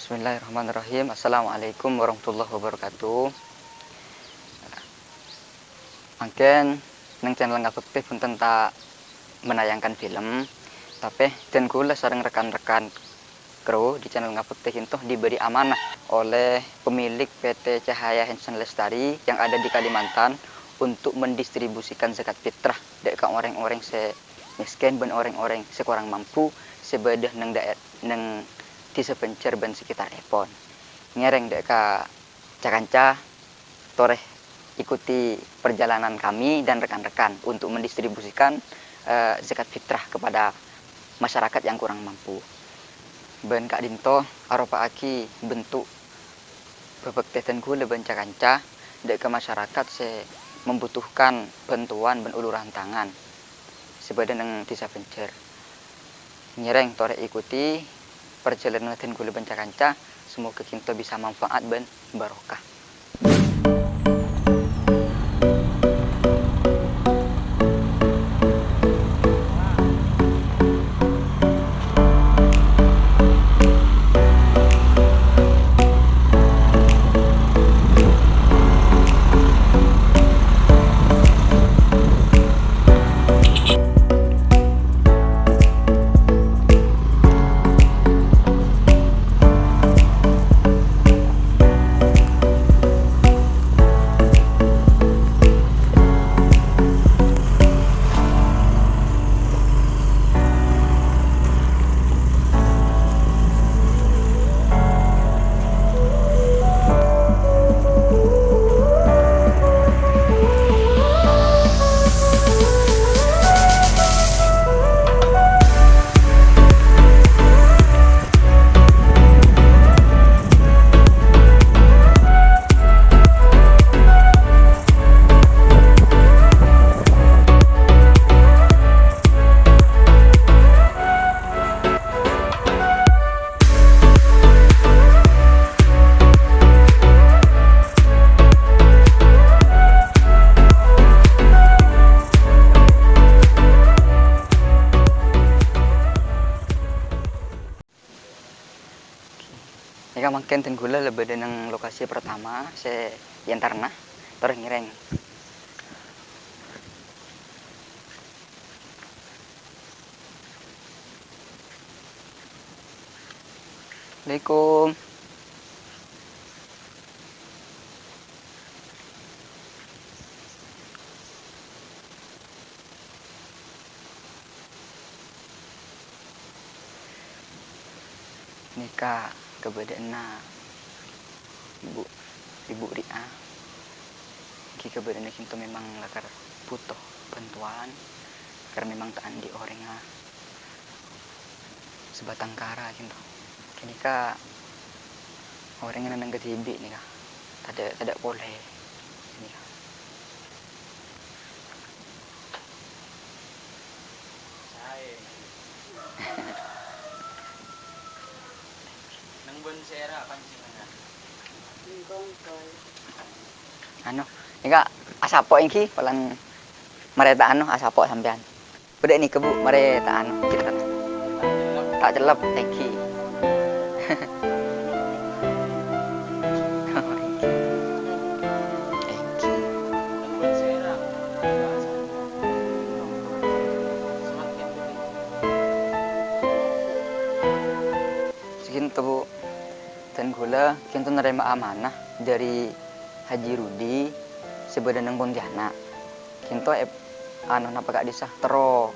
Bismillahirrahmanirrahim. Assalamualaikum warahmatullahi wabarakatuh. Mungkin neng channel ngabekti punten tak menayangkan film, tapi dan kula sareng rekan-rekan kru di channel ngabekti itu diberi amanah oleh pemilik PT Cahaya Hansen Lestari yang ada di Kalimantan untuk mendistribusikan zakat fitrah dek ka orang-orang se miskin ben orang-orang sekurang mampu sebedah neng di sepencer ben sekitar Epon. Ngereng dek ka cakanca toreh ikuti perjalanan kami dan rekan-rekan untuk mendistribusikan zakat fitrah kepada masyarakat yang kurang mampu. Ben Kak Dinto aropa aki bentuk bebektetan kula ben cakanca dek ke masyarakat se membutuhkan bantuan ben uluran tangan sebadan yang desa pencer. Nyereng toreh ikuti perjalanan kula ben cakanca, semoga kita bisa manfaat ben barokah. Ika makin tenggula lebih dengan lokasi pertama se yantarna terus ngireng. Assalamualaikum. Nikah kebedaanna ibu Ria ki kebedaanna kinto memang lakar butuh bantuan karena memang tak andi orangnya sebatang kara kinto kini ka orangnya nang ketibi nih kah tidak boleh ini kah Bonsera pancingan. Ano ika asapo ingki palan mareta ano asapo sampean udah nih kebu mareta ano kita tak celep ingki segintu bu dan gula kita nerima amanah dari Haji Rudi sebenarnya Pontianak kita anu napa gak disah tero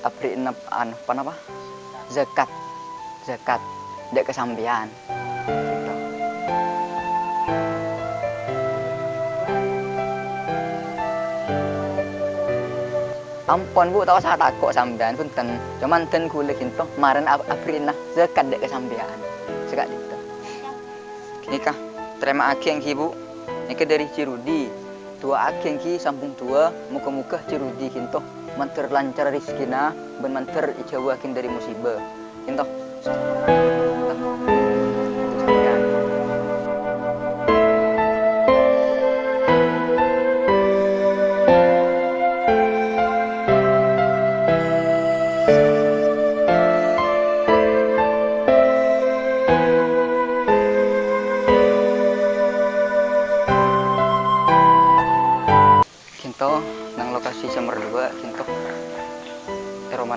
apri anu apa zakat dek kesambian gitu. Ampun bu tahu saya takut sambian punten cuman ten gula kita kemarin apri zakat dek kesambian zakat itu ini kah terima akeng ibu ini dari Cirudi tua akeng ki sampung tua muka-muka Cirudi kinto manter lancar rizkina ben manter icawakin dari musibah kinto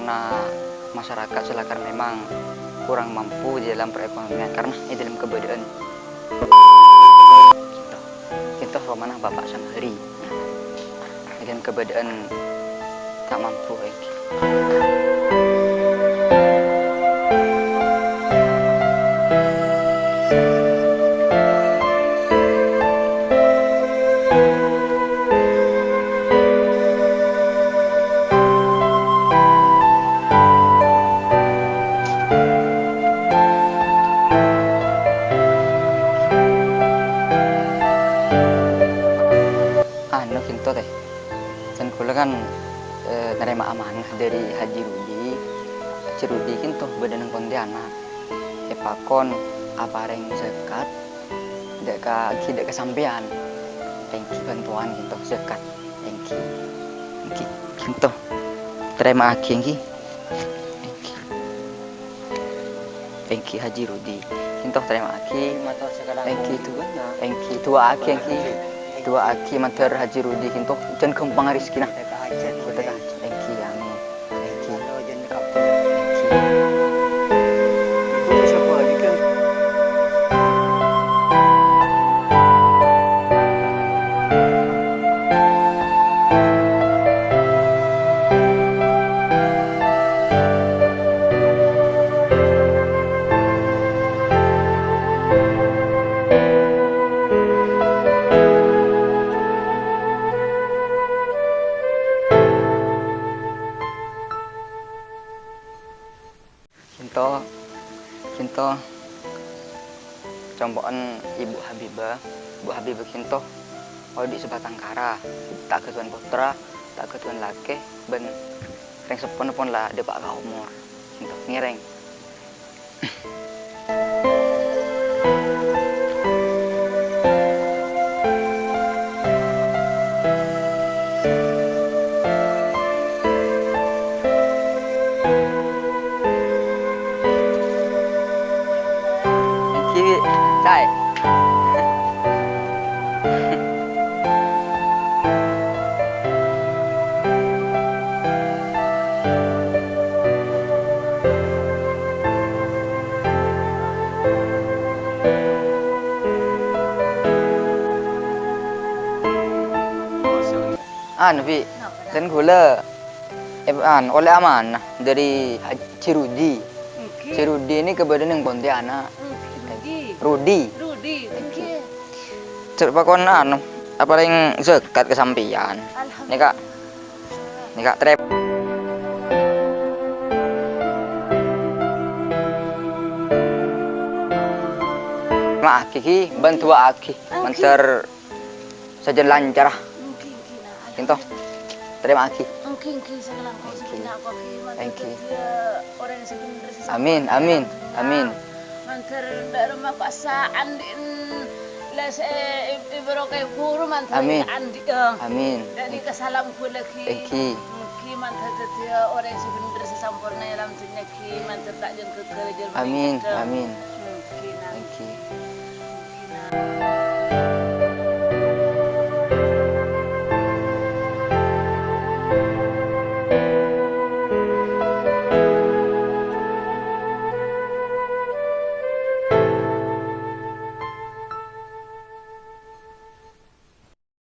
mana masyarakat selakar memang kurang mampu di dalam perekonomian karena di dalam keberadaan kita mana bapak sama hari di dalam keberadaan tak mampu lagi. Kinto teh dan kula kan nerima amanah dari Haji Rudi kinto badan Pontianak pakon apareng sekat dek kesampean thank you bantuan kinto sekat thank you kinto terima kasih thank you Haji Rudi kinto terima kasih thank you tua aki mater Haji Rudi kinto jan kembang rizki nah kita dah thank you amin thank you kinto combokan Ibu Habibah kinto di sebatang kara tak ketuan putra tak ketuan laki ben reng sepon pun lah depak ka umur kinto ngireng Cai. Nabi dan gula oleh amanah dari Cirudi ini kebadan yang Pontianak Rudi coba kon apa yang zekat kesampian nih kak trep aki bantu aki manter saja lancar kinto terima kasih amin manter rumah pasaan les ibro kay guru manter andi amin dari kesalam lagi ki manter dia orang sebenar sesampurna dalam dunia ki manter tak jen kekerja amin ki thank you